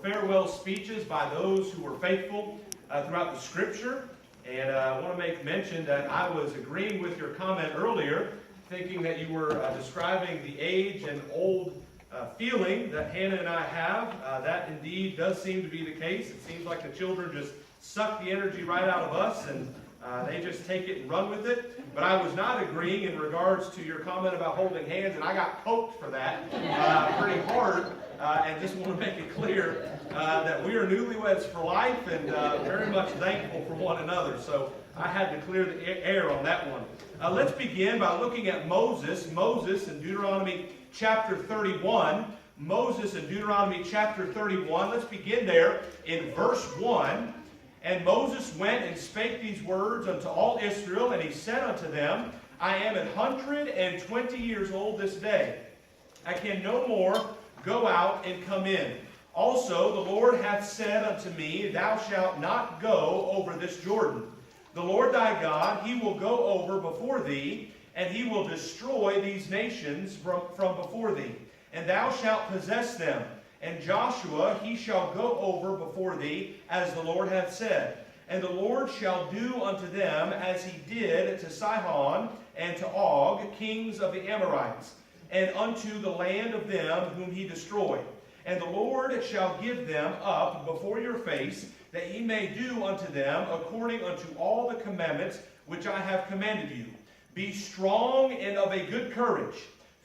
farewell speeches by those who were faithful throughout the Scripture. And I want to make mention that I was agreeing with your comment earlier, thinking that you were describing the age and old feeling that Hannah and I have. That indeed does seem to be the case. It seems like the children just suck the energy right out of us, and they just take it and run with it. But I was not agreeing in regards to your comment about holding hands, and I got poked for that pretty hard. And just want to make it clear that we are newlyweds for life, and very much thankful for one another. So I had to clear the air on that one. Let's begin by looking at Moses. Moses in Deuteronomy chapter 31. Moses in Deuteronomy chapter 31. Let's begin there in verse 1. And Moses went and spake these words unto all Israel, and he said unto them, I am 120 years old this day. I can no more go out and come in. Also the Lord hath said unto me, Thou shalt not go over this Jordan. The Lord thy God, he will go over before thee, and he will destroy these nations from before thee. And thou shalt possess them. And Joshua, he shall go over before thee, as the Lord hath said. And the Lord shall do unto them as he did to Sihon and to Og, kings of the Amorites, and unto the land of them whom he destroyed. And the Lord shall give them up before your face, that ye may do unto them according unto all the commandments which I have commanded you. Be strong and of a good courage.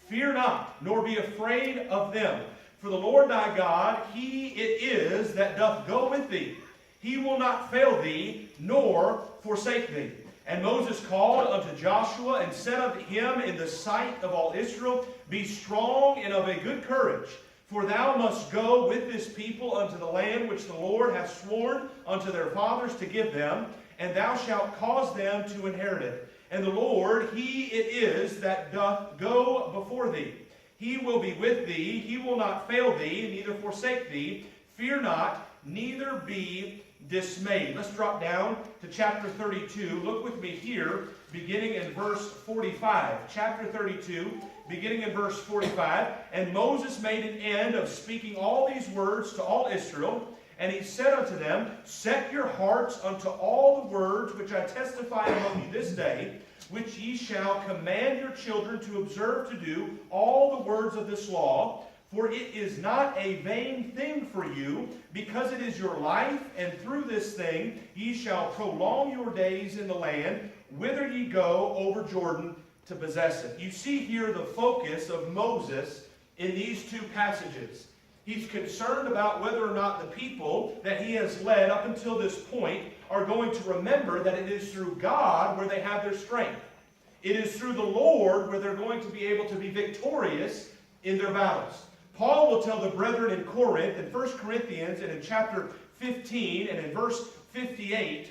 Fear not, nor be afraid of them. For the Lord thy God, he it is that doth go with thee. He will not fail thee, nor forsake thee. And Moses called unto Joshua, and said unto him in the sight of all Israel, Be strong and of a good courage, for thou must go with this people unto the land which the Lord hath sworn unto their fathers to give them, and thou shalt cause them to inherit it. And the Lord, he it is that doth go before thee. He will be with thee, he will not fail thee, neither forsake thee. Fear not, neither be dismayed. Let's drop down to chapter 32. Look with me here, beginning in verse 45. Chapter 32, beginning in verse 45. And Moses made an end of speaking all these words to all Israel. And he said unto them, Set your hearts unto all the words which I testify among you this day, which ye shall command your children to observe to do all the words of this law. For it is not a vain thing for you, because it is your life, and through this thing ye shall prolong your days in the land, whither ye go over Jordan to possess it. You see here the focus of Moses in these two passages. He's concerned about whether or not the people that he has led up until this point are going to remember that it is through God where they have their strength. It is through the Lord where they're going to be able to be victorious in their battles. Paul will tell the brethren in Corinth, in 1 Corinthians, and in chapter 15, and in verse 58,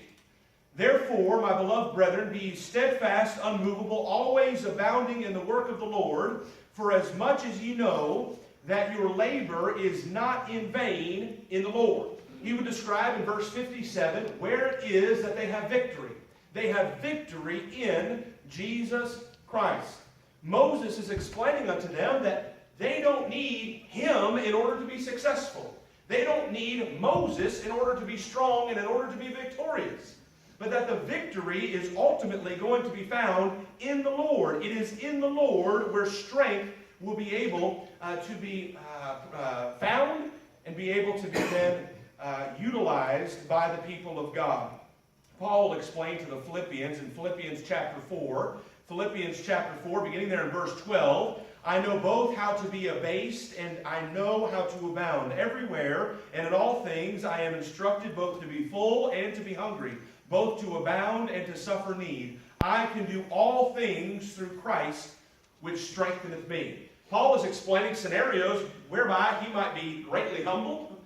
Therefore, my beloved brethren, be steadfast, unmovable, always abounding in the work of the Lord, for as much as ye know that your labor is not in vain in the Lord. He would describe in verse 57 where it is that they have victory. They have victory in Jesus Christ. Moses is explaining unto them that they don't need him in order to be successful. They don't need Moses in order to be strong and in order to be victorious. But that the victory is ultimately going to be found in the Lord. It is in the Lord where strength will be able to be found and be able to be then utilized by the people of God. Paul will explain to the Philippians in Philippians chapter 4. Philippians chapter 4, beginning there in verse 12. I know both how to be abased, and I know how to abound. Everywhere and in all things I am instructed both to be full and to be hungry, both to abound and to suffer need. I can do all things through Christ, which strengtheneth me. Paul is explaining scenarios whereby he might be greatly humbled.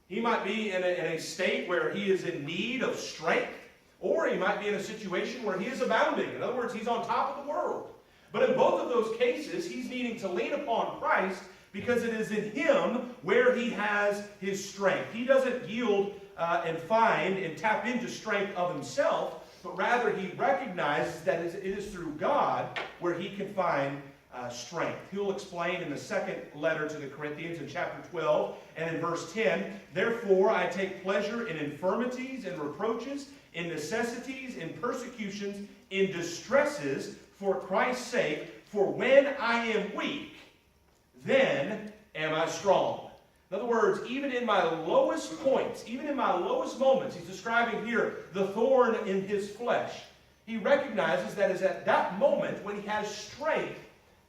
He might be in a state where he is in need of strength. Or he might be in a situation where he is abounding. In other words, he's on top of the world. But in both of those cases, he's needing to lean upon Christ because it is in him where he has his strength. He doesn't yield and find and tap into strength of himself, but rather he recognizes that it is through God where he can find strength. He'll explain in the second letter to the Corinthians in chapter 12 and in verse 10, "Therefore I take pleasure in infirmities and reproaches, in necessities, in persecutions, in distresses, for Christ's sake, for when I am weak, then am I strong." In other words, even in my lowest points, even in my lowest moments, he's describing here the thorn in his flesh. He recognizes that is at that moment when he has strength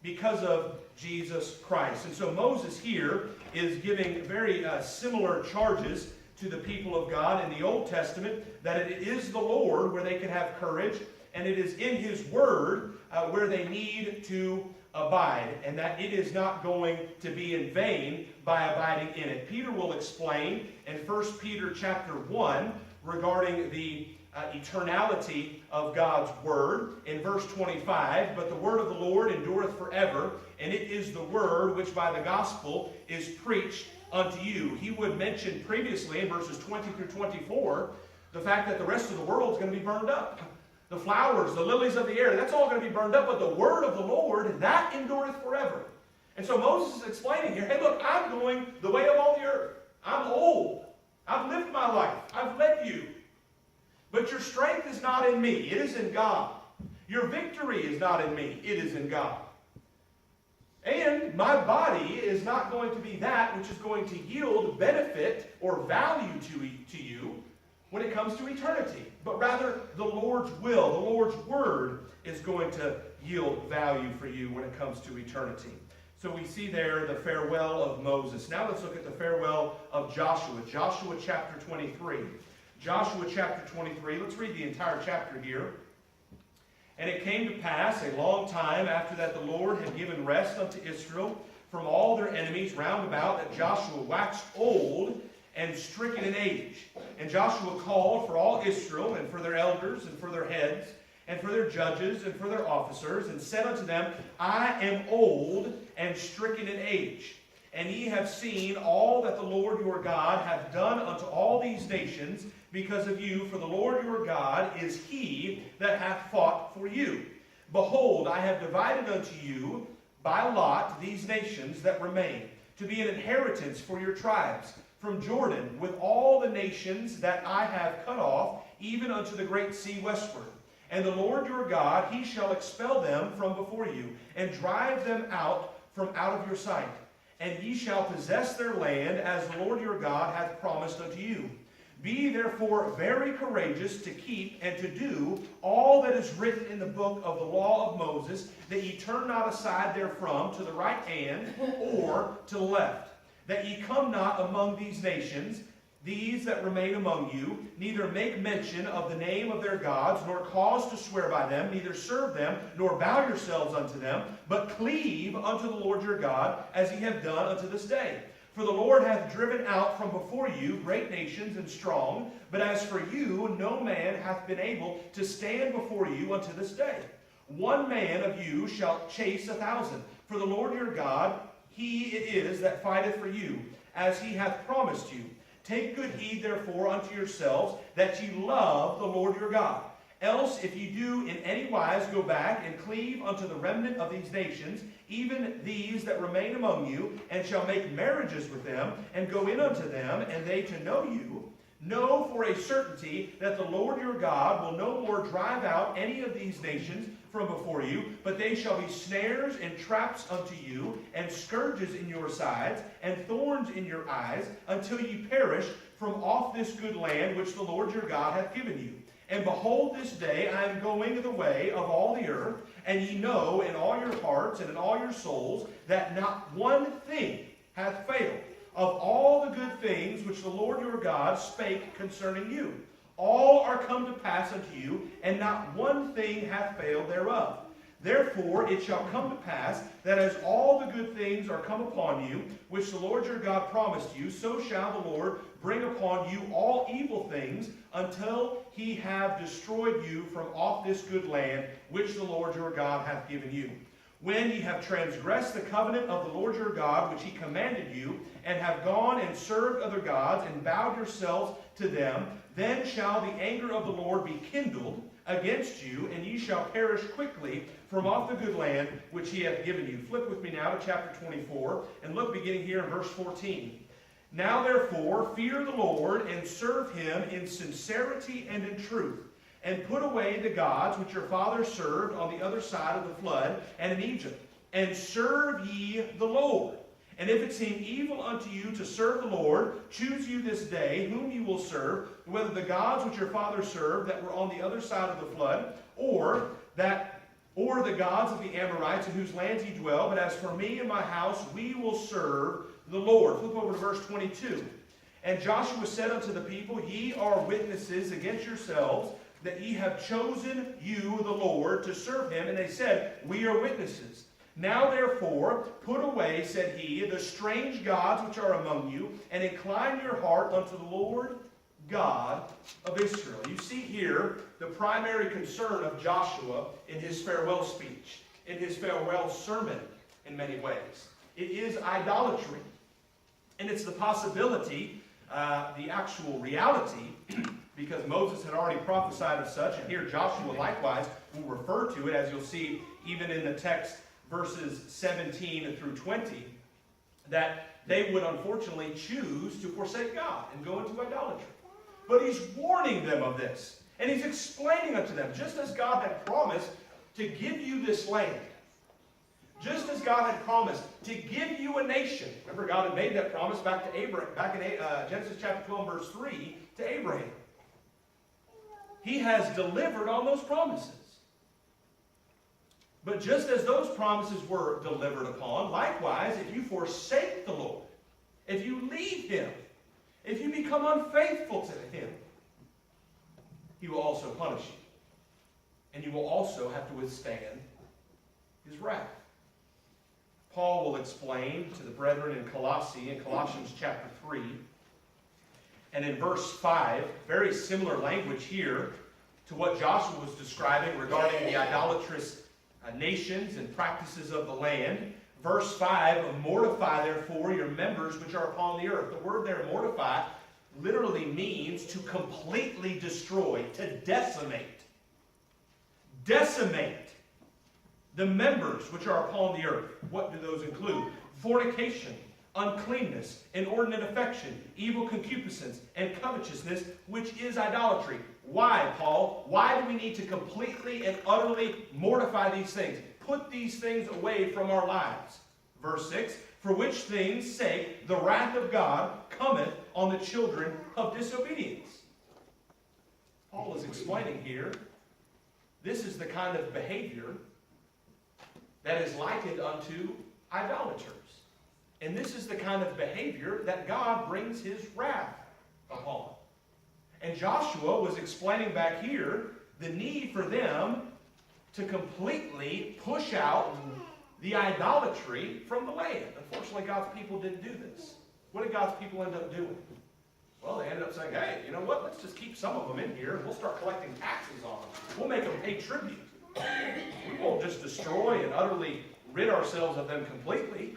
because of Jesus Christ. And so Moses here is giving very similar charges to the people of God in the Old Testament, that it is the Lord where they can have courage, and it is in his word where they need to abide, and that it is not going to be in vain by abiding in it. Peter will explain in 1 Peter chapter 1 regarding the eternality of God's word in verse 25, "But the word of the Lord endureth forever, and it is the word which by the gospel is preached unto you." He would mention previously in verses 20 through 24 the fact that the rest of the world is going to be burned up. The flowers, the lilies of the air, that's all going to be burned up, but the word of the Lord, that endureth forever. And so Moses is explaining here, hey look, I'm going the way of all the earth. I'm old. I've lived my life. I've led you. But your strength is not in me. It is in God. Your victory is not in me. It is in God. And my body is not going to be that which is going to yield benefit or value to you when it comes to eternity. But rather, the Lord's will, the Lord's word is going to yield value for you when it comes to eternity. So we see there the farewell of Moses. Now let's look at the farewell of Joshua. Joshua chapter 23. Joshua chapter 23. Let's read the entire chapter here. "And it came to pass a long time after that the Lord had given rest unto Israel from all their enemies round about, that Joshua waxed old and stricken in age. And Joshua called for all Israel, and for their elders, and for their heads, and for their judges, and for their officers, and said unto them, I am old and stricken in age. And ye have seen all that the Lord your God hath done unto all these nations because of you, for the Lord your God is he that hath fought for you. Behold, I have divided unto you by lot these nations that remain, to be an inheritance for your tribes, from Jordan, with all the nations that I have cut off, even unto the great sea westward. And the Lord your God, he shall expel them from before you, and drive them out from out of your sight. And ye shall possess their land, as the Lord your God hath promised unto you. Be therefore very courageous to keep and to do all that is written in the book of the law of Moses, that ye turn not aside therefrom to the right hand or to the left, that ye come not among these nations, these that remain among you, neither make mention of the name of their gods, nor cause to swear by them, neither serve them, nor bow yourselves unto them, but cleave unto the Lord your God, as ye have done unto this day. For the Lord hath driven out from before you great nations and strong, but as for you, no man hath been able to stand before you unto this day. One man of you shall chase 1,000. For the Lord your God, he it is that fighteth for you, as he hath promised you. Take good heed, therefore, unto yourselves, that ye love the Lord your God. Else, if ye do in any wise go back and cleave unto the remnant of these nations, even these that remain among you, and shall make marriages with them, and go in unto them, and they to know you, know for a certainty that the Lord your God will no more drive out any of these nations from before you, but they shall be snares and traps unto you, and scourges in your sides, and thorns in your eyes, until ye perish from off this good land which the Lord your God hath given you. And behold, this day I am going the way of all the earth, and ye know in all your hearts and in all your souls that not one thing hath failed of all the good things which the Lord your God spake concerning you. All are come to pass unto you, and not one thing hath failed thereof. Therefore it shall come to pass that as all the good things are come upon you, which the Lord your God promised you, so shall the Lord bring upon you all evil things, until he have destroyed you from off this good land, which the Lord your God hath given you. When ye have transgressed the covenant of the Lord your God, which he commanded you, and have gone and served other gods, and bowed yourselves to them, then shall the anger of the Lord be kindled against you, and ye shall perish quickly from off the good land which he hath given you. Flip with me now to chapter 24, and look beginning here in verse 14. Now therefore fear the Lord, and serve him in sincerity and in truth, and put away the gods which your fathers served on the other side of the flood and in Egypt, and serve ye the Lord. And if it seem evil unto you to serve the Lord, choose you this day whom you will serve, whether the gods which your fathers served that were on the other side of the flood, or the gods of the Amorites in whose lands ye dwell. But as for me and my house, we will serve the Lord. Flip over to verse 22. And Joshua said unto the people, Ye are witnesses against yourselves, that ye have chosen you the Lord to serve him. And they said, We are witnesses. Now therefore, put away, said he, the strange gods which are among you, and incline your heart unto the Lord God of Israel. You see here the primary concern of Joshua in his farewell speech, in his farewell sermon in many ways. It is idolatry. And it's the possibility, the actual reality, because Moses had already prophesied of such, and here Joshua likewise will refer to it, as you'll see even in the text, verses 17 through 20, that they would unfortunately choose to forsake God and go into idolatry. But he's warning them of this, and he's explaining unto them, just as God had promised to give you this land, just as God had promised to give you a nation. Remember, God had made that promise back to Abraham, back in Genesis chapter 12, verse 3, to Abraham. He has delivered on those promises. But just as those promises were delivered upon, likewise, if you forsake the Lord, if you leave him, if you become unfaithful to him, he will also punish you. And you will also have to withstand his wrath. Paul will explain to the brethren in Colossae, in Colossians chapter 3, and in verse 5, very similar language here to what Joshua was describing regarding the idolatrous nations and practices of the land. Verse 5, mortify therefore your members which are upon the earth. The word there, mortify, literally means to completely destroy, to decimate. Decimate the members which are upon the earth. What do those include? Fornication, uncleanness, inordinate affection, evil concupiscence, and covetousness, which is idolatry. Why, Paul? Why do we need to completely and utterly mortify these things? Put these things away from our lives. Verse 6, for which things' sake the wrath of God cometh on the children of disobedience. Paul is explaining here, this is the kind of behavior that is likened unto idolaters. And this is the kind of behavior that God brings his wrath upon. And Joshua was explaining back here the need for them to completely push out the idolatry from the land. Unfortunately, God's people didn't do this. What did God's people end up doing? Well, they ended up saying, hey, you know what? Let's just keep some of them in here and we'll start collecting taxes on them. We'll make them pay tribute. We won't just destroy and utterly rid ourselves of them completely,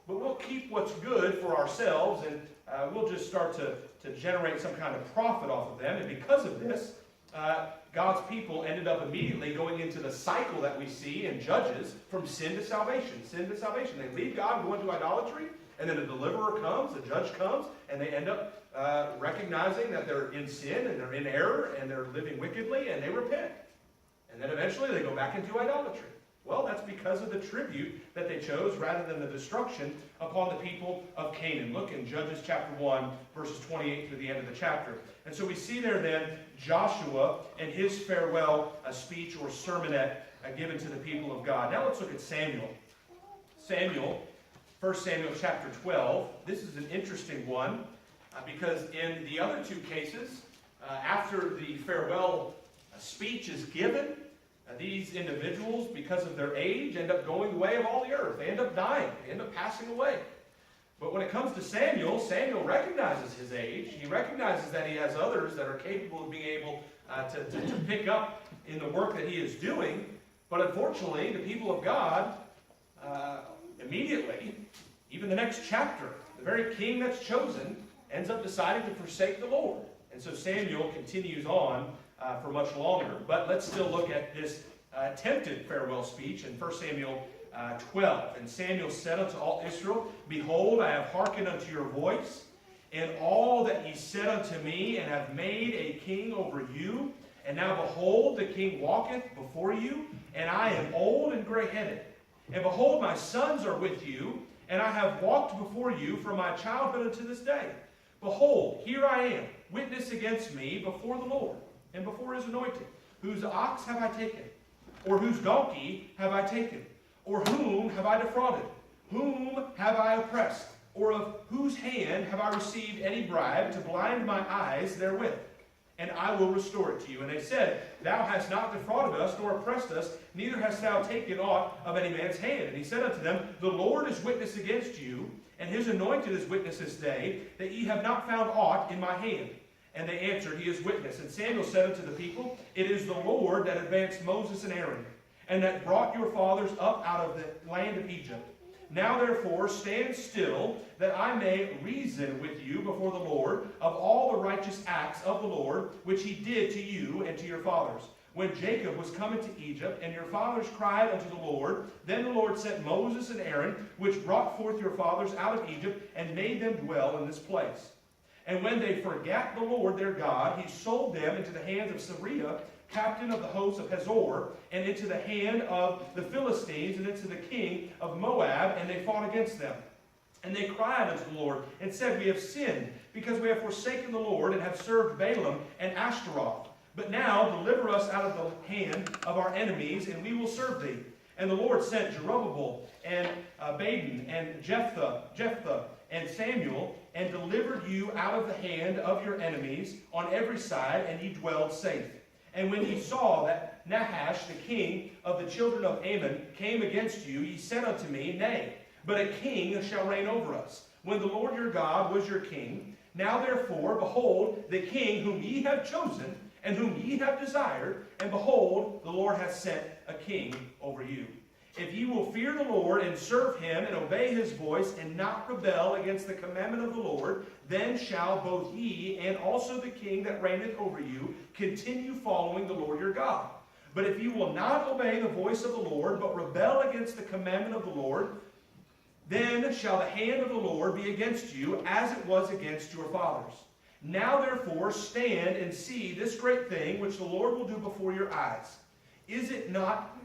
but we'll keep what's good for ourselves, and we'll just start to generate some kind of profit off of them. And because of this, God's people ended up immediately going into the cycle that we see in Judges, from sin to salvation. Sin to salvation. They leave God and go into idolatry, and then a deliverer comes, a judge comes, and they end up recognizing that they're in sin and they're in error and they're living wickedly, and they repent. And then eventually they go back into idolatry. Well, that's because of the tribute that they chose rather than the destruction upon the people of Canaan. Look in Judges chapter 1, verses 28 through the end of the chapter. And so we see there then Joshua and his farewell speech or sermonette given to the people of God. Now let's look at Samuel. Samuel, 1 Samuel chapter 12. This is an interesting one because in the other two cases, after the farewell speech is given, these individuals, because of their age, end up going the way of all the earth. They end up dying. They end up passing away. But when it comes to Samuel, Samuel recognizes his age. He recognizes that he has others that are capable of being able to pick up in the work that he is doing. But unfortunately, the people of God immediately, even the next chapter, the very king that's chosen ends up deciding to forsake the Lord. And so Samuel continues on for much longer. But let's still look at this attempted farewell speech in 1 Samuel 12. And Samuel said unto all Israel, Behold, I have hearkened unto your voice, and all that ye said unto me, and have made a king over you. And now behold, the king walketh before you, and I am old and gray-headed. And behold, my sons are with you, and I have walked before you from my childhood unto this day. Behold, here I am, witness against me before the Lord, and before his anointed. Whose ox have I taken? Or whose donkey have I taken? Or whom have I defrauded? Whom have I oppressed? Or of whose hand have I received any bribe to blind my eyes therewith? And I will restore it to you. And they said, Thou hast not defrauded us, nor oppressed us, neither hast thou taken aught of any man's hand. And he said unto them, The Lord is witness against you, and his anointed is witness this day, that ye have not found aught in my hand. And they answered, He is witness. And Samuel said unto the people, It is the Lord that advanced Moses and Aaron, and that brought your fathers up out of the land of Egypt. Now therefore stand still, that I may reason with you before the Lord of all the righteous acts of the Lord, which he did to you and to your fathers. When Jacob was come into Egypt, and your fathers cried unto the Lord, then the Lord sent Moses and Aaron, which brought forth your fathers out of Egypt, and made them dwell in this place. And when they forgat the Lord their God, he sold them into the hands of Sisera, captain of the hosts of Hazor, and into the hand of the Philistines, and into the king of Moab, and they fought against them. And they cried unto the Lord, and said, We have sinned, because we have forsaken the Lord, and have served Baalim and Ashtaroth. But now deliver us out of the hand of our enemies, and we will serve thee. And the Lord sent Jerubbaal, and Baden, and Jephthah, and Samuel, and delivered you out of the hand of your enemies on every side, and ye dwelled safe. And when ye saw that Nahash, the king of the children of Ammon, came against you, ye said unto me, Nay, but a king shall reign over us, when the Lord your God was your king. Now therefore, behold, the king whom ye have chosen, and whom ye have desired, and behold, the Lord hath sent a king over you. If ye will fear the Lord, and serve him, and obey his voice, and not rebel against the commandment of the Lord, then shall both ye, and also the king that reigneth over you, continue following the Lord your God. But if ye will not obey the voice of the Lord, but rebel against the commandment of the Lord, then shall the hand of the Lord be against you, as it was against your fathers. Now therefore stand and see this great thing which the Lord will do before your eyes. Is it not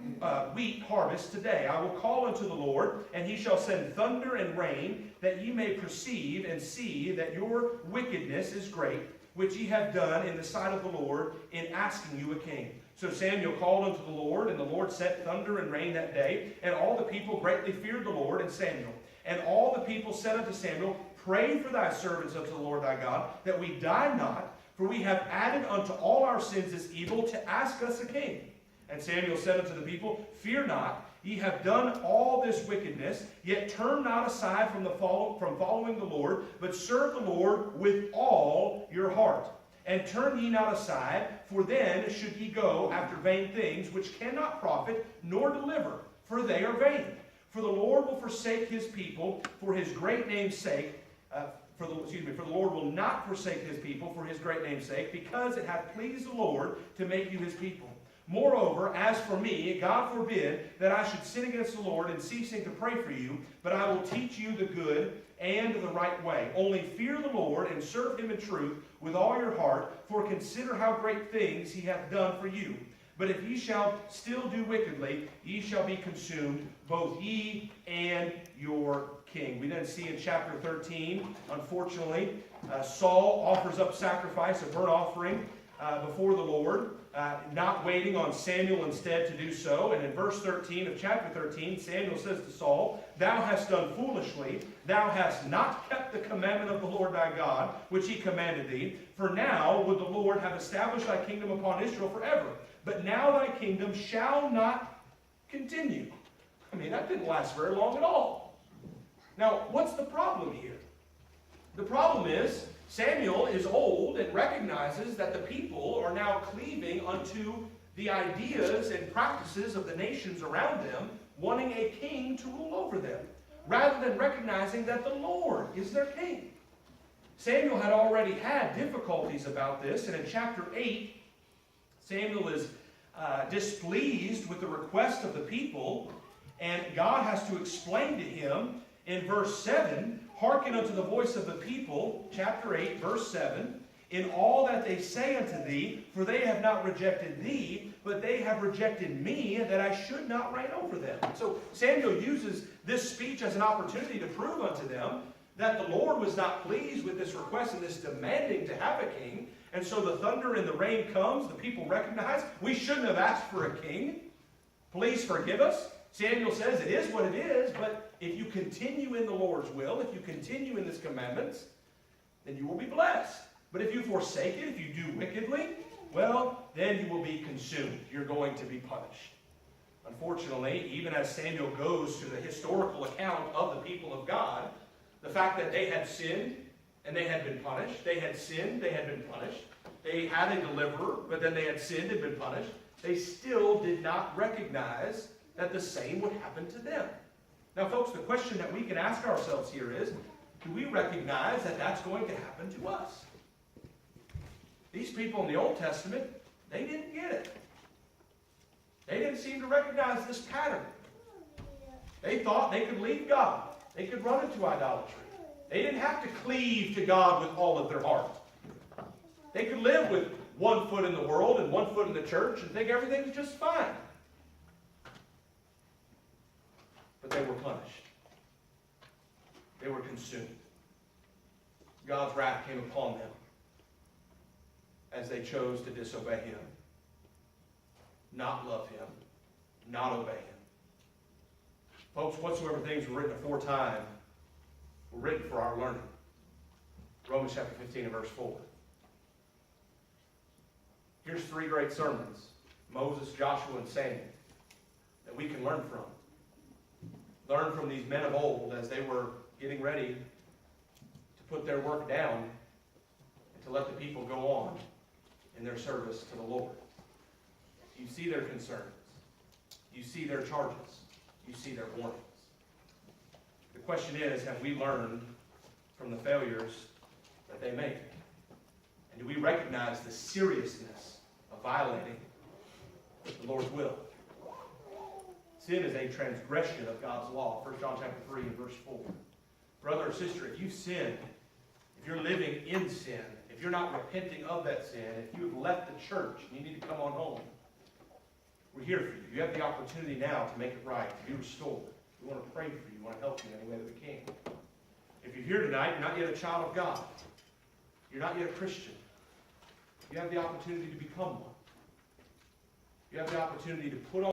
wheat harvest today? I will call unto the Lord, and he shall send thunder and rain, that ye may perceive and see that your wickedness is great, which ye have done in the sight of the Lord in asking you a king. So Samuel called unto the Lord, and the Lord sent thunder and rain that day, and all the people greatly feared the Lord and Samuel. And all the people said unto Samuel, Pray for thy servants unto the Lord thy God, that we die not, for we have added unto all our sins this evil to ask us a king. And Samuel said unto the people, Fear not, ye have done all this wickedness, yet turn not aside from following the Lord, but serve the Lord with all your heart. And turn ye not aside, for then should ye go after vain things, which cannot profit nor deliver, for they are vain. For the Lord will forsake his people for his great name's sake. For the Lord will not forsake his people for his great name's sake, because it hath pleased the Lord to make you his people. Moreover, as for me, God forbid that I should sin against the Lord in ceasing to pray for you, but I will teach you the good and the right way. Only fear the Lord and serve him in truth with all your heart, for consider how great things he hath done for you. But if ye shall still do wickedly, ye shall be consumed, both ye and your king. We then see in chapter 13, unfortunately, Saul offers up sacrifice, a burnt offering, before the Lord, not waiting on Samuel instead to do so. And in verse 13 of chapter 13, Samuel says to Saul, Thou hast done foolishly. Thou hast not kept the commandment of the Lord thy God, which he commanded thee. For now would the Lord have established thy kingdom upon Israel forever. But now thy kingdom shall not continue. I mean, that didn't last very long at all. Now, what's the problem here? The problem is, Samuel is old and recognizes that the people are now cleaving unto the ideas and practices of the nations around them, wanting a king to rule over them, rather than recognizing that the Lord is their king. Samuel had already had difficulties about this, and in chapter 8, Samuel is displeased with the request of the people, and God has to explain to him in verse 7, hearken unto the voice of the people, chapter 8, verse 7, in all that they say unto thee, for they have not rejected thee, but they have rejected me, that I should not reign over them. So Samuel uses this speech as an opportunity to prove unto them that the Lord was not pleased with this request and this demanding to have a king. And so the thunder and the rain comes. The people recognize, we shouldn't have asked for a king. Please forgive us. Samuel says, it is what it is, but if you continue in the Lord's will, if you continue in His commandments, then you will be blessed. But if you forsake it, if you do wickedly, well, then you will be consumed. You're going to be punished. Unfortunately, even as Samuel goes to the historical account of the people of God, the fact that they had sinned and they had been punished, they had sinned, they had been punished, they had a deliverer, but then they had sinned and been punished, they still did not recognize that the same would happen to them. Now, folks, the question that we can ask ourselves here is, do we recognize that that's going to happen to us? These people in the Old Testament, they didn't get it. They didn't seem to recognize this pattern. They thought they could leave God. They could run into idolatry. They didn't have to cleave to God with all of their heart. They could live with one foot in the world and one foot in the church and think everything's just fine. But they were punished. They were consumed. God's wrath came upon them as they chose to disobey Him, not love Him, not obey Him. Folks, whatsoever things were written aforetime were written for our learning. Romans chapter 15 and verse 4. Here's 3 great sermons, Moses, Joshua, and Samuel, that we can learn from. Learn from these men of old as they were getting ready to put their work down and to let the people go on in their service to the Lord. You see their concerns. You see their charges. You see their warnings. The question is, have we learned from the failures that they made? And do we recognize the seriousness of violating the Lord's will? Sin is a transgression of God's law. 1 John chapter 3 and verse 4. Brother or sister, if you've sinned, if you're living in sin, if you're not repenting of that sin, if you have left the church and you need to come on home, we're here for you. You have the opportunity now to make it right, to be restored. We want to pray for you. We want to help you in any way that we can. If you're here tonight, you're not yet a child of God. You're not yet a Christian. You have the opportunity to become one. You have the opportunity to put on